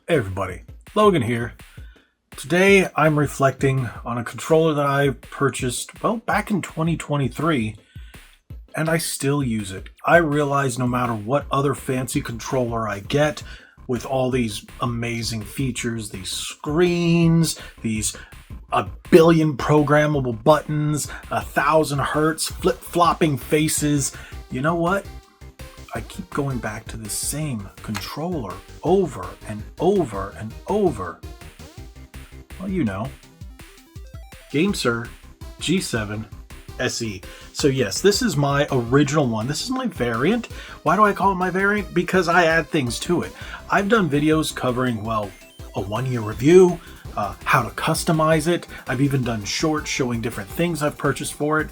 Hey everybody, Logan here. Today I'm reflecting on a controller that I purchased, well, back in 2023, and I still use it. I realize no matter what other fancy controller I get, with all these amazing features, these screens, these a billion programmable buttons, 1,000 hertz, flip-flopping faces, you know what? I keep going back to the same controller over and over and over. Well, you know, Gamesir G7 SE. So yes, this is my original one. This is my variant. Why do I call it my variant? Because I add things to it. I've done videos covering, well, a 1-year review, how to customize it. I've even done shorts showing different things I've purchased for it.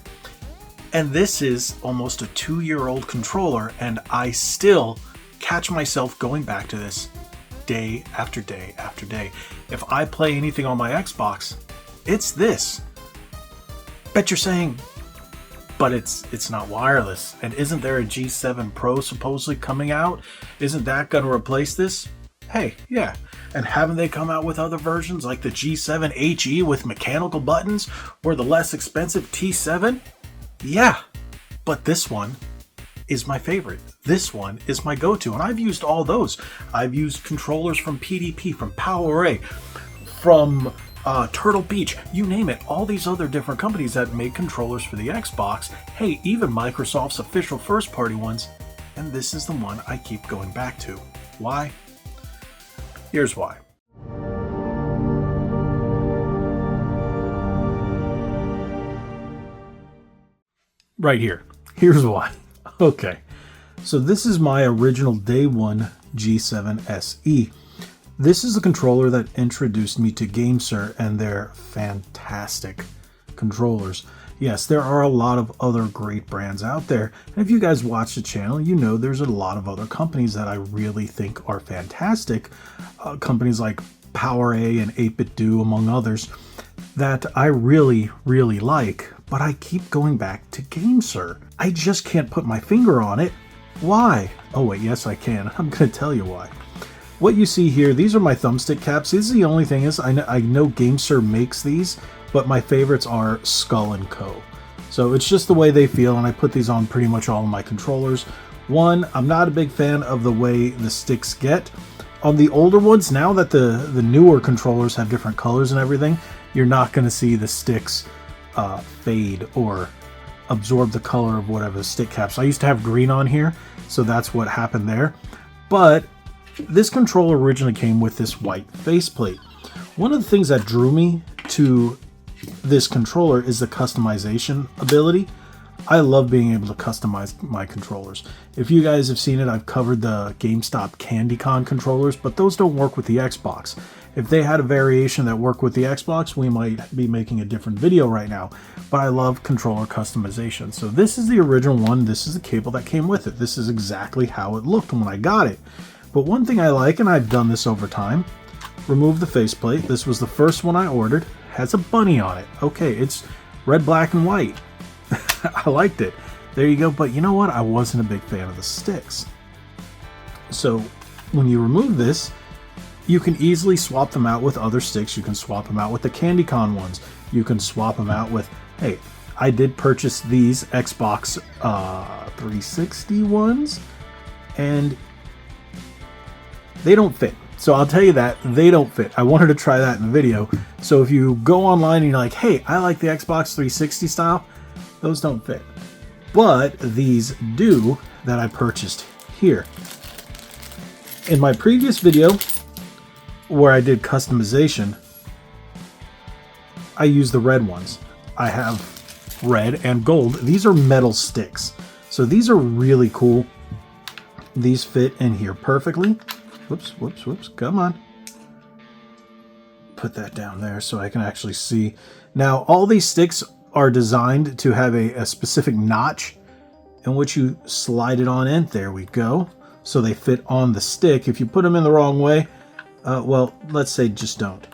And this is almost a 2-year-old controller, and I still catch myself going back to this day after day after day. If I play anything on my Xbox, it's this. Bet you're saying, but it's not wireless. And isn't there a G7 Pro supposedly coming out? Isn't that going to replace this? Hey, yeah. And haven't they come out with other versions like the G7 HE with mechanical buttons, or the less expensive T7? Yeah, but this one is my favorite. This one is my go-to, and I've used all those. I've used controllers from PDP, from PowerA, from Turtle Beach, you name it. All these other different companies that make controllers for the Xbox. Hey, even Microsoft's official first-party ones. And this is the one I keep going back to. Why? Here's why. Right here. Here's why. Okay. So this is my original day one G7 SE. This is the controller that introduced me to Gamesir and their fantastic controllers. Yes, there are a lot of other great brands out there. And if you guys watch the channel, you know there's a lot of other companies that I really think are fantastic. Companies like PowerA and 8BitDo, among others, that I really, really like. But I keep going back to Gamesir. I just can't put my finger on it. Why? Oh wait, yes I can. I'm going to tell you why. What you see here, these are my thumbstick caps. This is the only thing is, I know Gamesir makes these, but my favorites are Skull & Co. So it's just the way they feel, and I put these on pretty much all of my controllers. One, I'm not a big fan of the way the sticks get. On the older ones, now that the newer controllers have different colors and everything, you're not going to see the sticks fade or absorb the color of whatever the stick caps. I used to have green on here, so that's what happened there. But this controller originally came with this white faceplate. One of the things that drew me to this controller is the customization ability. I love being able to customize my controllers. If you guys have seen it, I've covered the GameStop CandyCon controllers, but those don't work with the Xbox. If they had a variation that worked with the Xbox, we might be making a different video right now. But I love controller customization. So this is the original one. This is the cable that came with it. This is exactly how it looked when I got it. But one thing I like, and I've done this over time, remove the faceplate. This was the first one I ordered. Has a bunny on it. Okay, it's red, black, and white. I liked it. There you go. But you know what? I wasn't a big fan of the sticks. So when you remove this, you can easily swap them out with other sticks. You can swap them out with the CandyCon ones. You can swap them out with, hey, I did purchase these Xbox 360 ones, and they don't fit. So I'll tell you that, they don't fit. I wanted to try that in the video. So if you go online and you're like, hey, I like the Xbox 360 style, those don't fit. But these do, that I purchased here. In my previous video, where I did customization, I used the red ones. I have red and gold. These are metal sticks. So these are really cool. These fit in here perfectly. Whoops, whoops, whoops. Come on. Put that down there so I can actually see. Now, all these sticks are designed to have a specific notch in which you slide it on in. There we go. So they fit on the stick. If you put them in the wrong way, well, let's say just don't.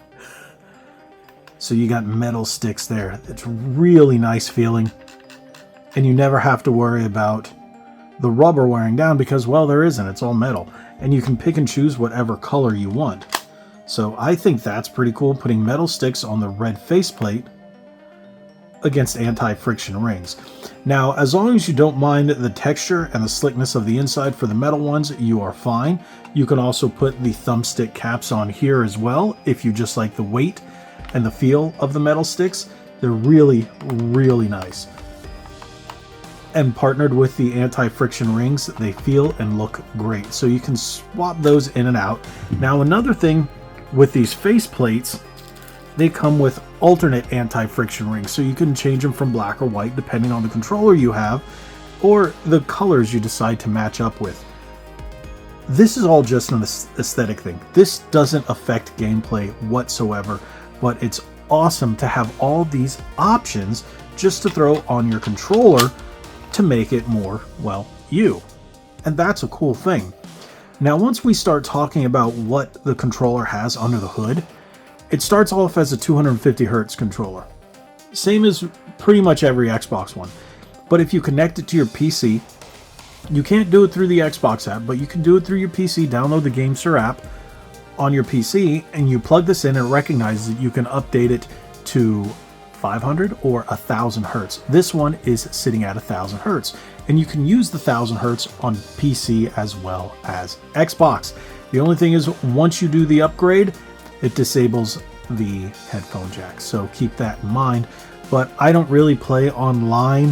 So you got metal sticks there. It's really nice feeling. And you never have to worry about the rubber wearing down because, well, there isn't. It's all metal. And you can pick and choose whatever color you want. So I think that's pretty cool, putting metal sticks on the red faceplate against anti-friction rings. Now, as long as you don't mind the texture and the slickness of the inside for the metal ones, you are fine. You can also put the thumbstick caps on here as well if you just like the weight and the feel of the metal sticks. They're really, really nice. And partnered with the anti-friction rings, they feel and look great. So you can swap those in and out. Now, another thing with these face plates, they come with alternate anti-friction rings, so you can change them from black or white depending on the controller you have or the colors you decide to match up with. This is all just an aesthetic thing. This doesn't affect gameplay whatsoever, but it's awesome to have all these options just to throw on your controller to make it more, well, you. And that's a cool thing. Now, once we start talking about what the controller has under the hood, it starts off as a 250 Hz controller. Same as pretty much every Xbox one. But if you connect it to your PC, you can't do it through the Xbox app, but you can do it through your PC, download the Gamesir app on your PC, and you plug this in and it recognizes that you can update it to 500 or 1000 Hz. This one is sitting at 1000 Hz, and you can use the 1000 Hz on PC as well as Xbox. The only thing is, once you do the upgrade, it disables the headphone jack, so keep that in mind. But I don't really play online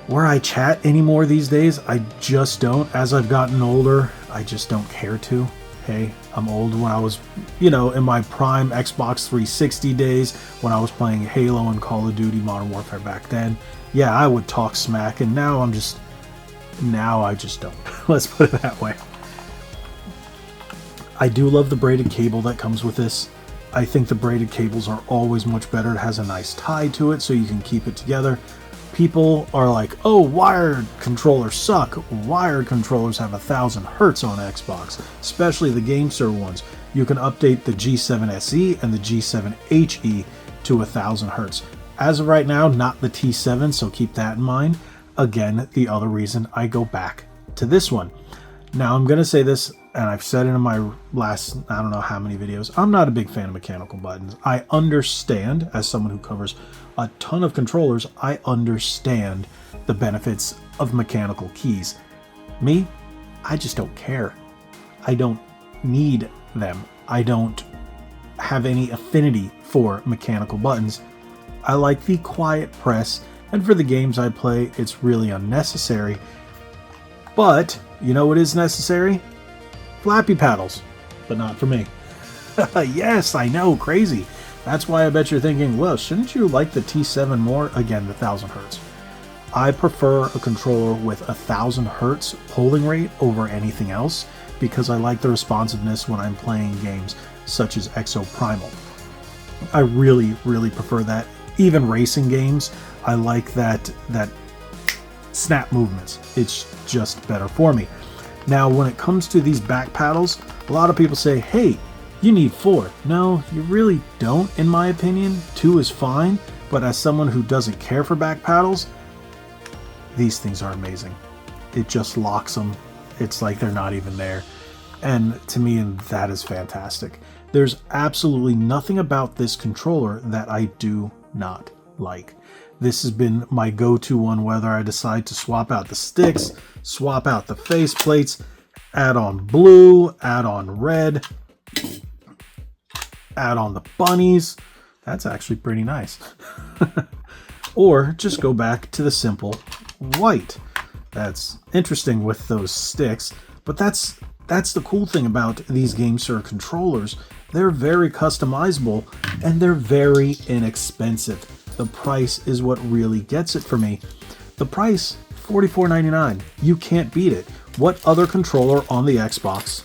where I chat anymore these days. I just don't. As I've gotten older, I just don't care to. Hey, I'm old. When I was, in my prime Xbox 360 days, when I was playing Halo and Call of Duty Modern Warfare back then, yeah, I would talk smack, and now I just don't. Let's put it that way. I do love the braided cable that comes with this. I think the braided cables are always much better. It has a nice tie to it so you can keep it together. People are like, oh, wired controllers suck. Wired controllers have 1000 Hz on Xbox, especially the Gamesir ones. You can update the G7 SE and the G7 HE to 1000 Hz. As of right now, not the T7, so keep that in mind. Again, the other reason I go back to this one. Now, I'm going to say this, and I've said it in my last, I don't know how many videos, I'm not a big fan of mechanical buttons. I understand, as someone who covers a ton of controllers, I understand the benefits of mechanical keys. Me, I just don't care. I don't need them. I don't have any affinity for mechanical buttons. I like the quiet press, and for the games I play, it's really unnecessary. But, you know what is necessary? Flappy paddles, but not for me. Yes, I know, crazy. That's why I bet you're thinking, well, shouldn't you like the T7 more? Again, the 1000 Hz. I prefer a controller with 1000 Hz polling rate over anything else because I like the responsiveness when I'm playing games such as Exo Primal. I really, really prefer that. Even racing games, I like that snap movements. It's just better for me. Now, when it comes to these back paddles, a lot of people say, hey, you need 4. No, you really don't, in my opinion. 2 is fine, but as someone who doesn't care for back paddles, these things are amazing. It just locks them. It's like they're not even there. And to me, that is fantastic. There's absolutely nothing about this controller that I do not like. This has been my go-to one, whether I decide to swap out the sticks, swap out the face plates, add on blue, add on red, add on the bunnies. That's actually pretty nice. Or just go back to the simple white. That's interesting with those sticks, but that's the cool thing about these Gamesir controllers. They're very customizable and they're very inexpensive. The price is what really gets it for me. The price, $44.99. You can't beat it. What other controller on the Xbox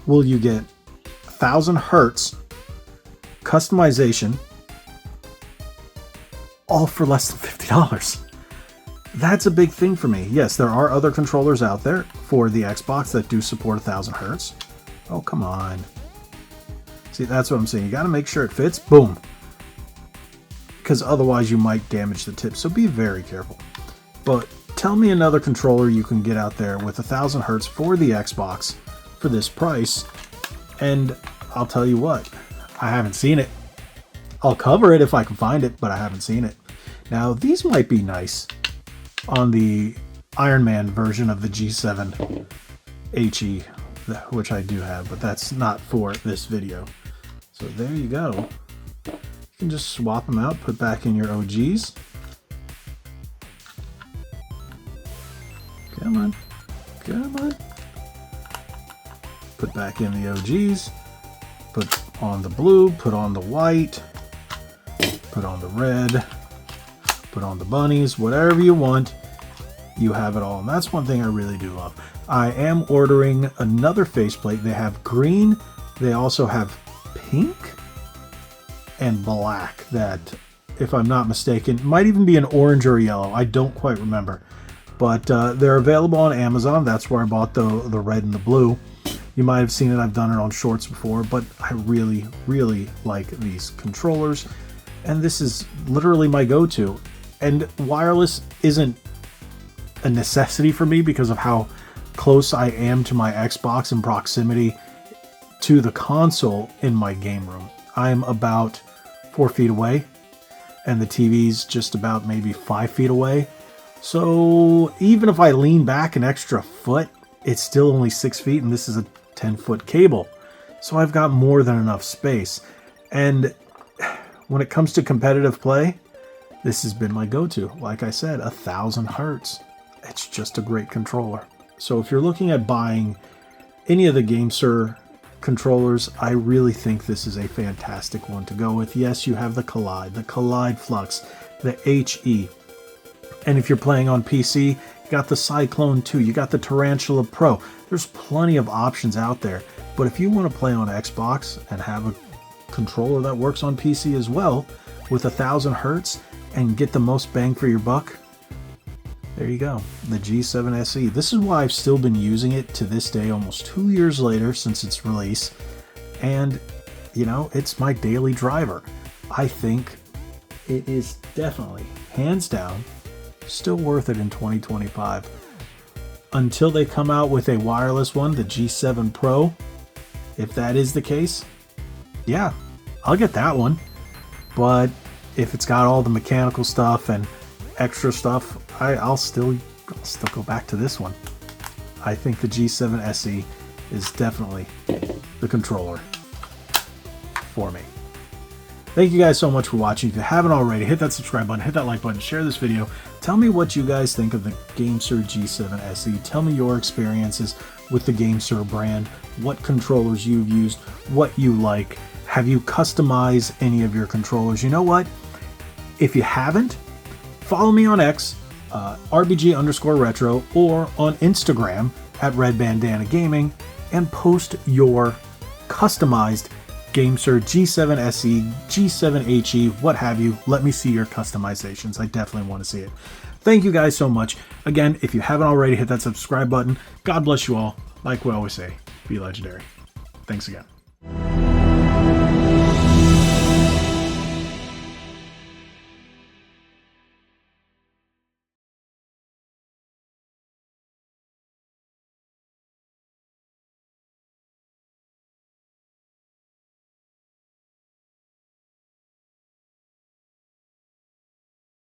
will you get 1000 Hz customization all for less than $50? That's a big thing for me. Yes, there are other controllers out there for the Xbox that do support 1000 Hz. Oh, come on. See, that's what I'm saying. You got to make sure it fits. Boom. Because otherwise you might damage the tip. So be very careful. But tell me another controller you can get out there with 1000 Hz for the Xbox for this price And I'll tell you what, I haven't seen it. I'll cover it if I can find it, but I haven't seen it. Now, these might be nice on the Iron Man version of the G7 HE, which I do have, but that's not for this video. So there you go. You can just swap them out, put back in your OGs. Come on, come on. Put back in the OGs, put on the blue, put on the white, put on the red, put on the bunnies, whatever you want, you have it all. And that's one thing I really do love. I am ordering another faceplate. They have green, they also have pink and black that, if I'm not mistaken, might even be an orange or a yellow. I don't quite remember. But they're available on Amazon. That's where I bought the red and the blue. You might have seen it. I've done it on shorts before, but I really, really like these controllers. And this is literally my go-to. And wireless isn't a necessity for me because of how close I am to my Xbox in proximity to the console in my game room. I'm about 4 feet away, and the TV's just about maybe 5 feet away. So even if I lean back an extra foot, it's still only 6 feet, and this is a 10-foot cable. So I've got more than enough space. And when it comes to competitive play, this has been my go-to. Like I said, 1000 hertz. It's just a great controller. So if you're looking at buying any of the Gamesir controllers, I really think this is a fantastic one to go with. Yes, you have the Collide Flux, the HE. And if you're playing on PC, you got the Cyclone 2, you got the Tarantula Pro. There's plenty of options out there. But if you want to play on Xbox and have a controller that works on PC as well, with 1000 hertz and get the most bang for your buck, there you go, the G7 SE. This is why I've still been using it to this day, almost 2 years later since its release. And, you know, it's my daily driver. I think it is definitely, hands down, still worth it in 2025. Until they come out with a wireless one, the G7 Pro, if that is the case, yeah, I'll get that one. But if it's got all the mechanical stuff and extra stuff, I'll still go back to this one. I think the G7 SE is definitely the controller for me. Thank you guys so much for watching. If you haven't already, hit that subscribe button, hit that like button, share this video. Tell me what you guys think of the Gamesir G7 SE. Tell me your experiences with the Gamesir brand, what controllers you've used, what you like. Have you customized any of your controllers? You know what? If you haven't, follow me on X, RBG_retro, or on Instagram at Red Bandana Gaming, and post your customized Gamesir G7 SE, G7 HE, what have you. Let me see your customizations. I definitely want to see it. Thank you guys so much. Again, if you haven't already, hit that subscribe button. God bless you all. Like we always say, be legendary. Thanks again.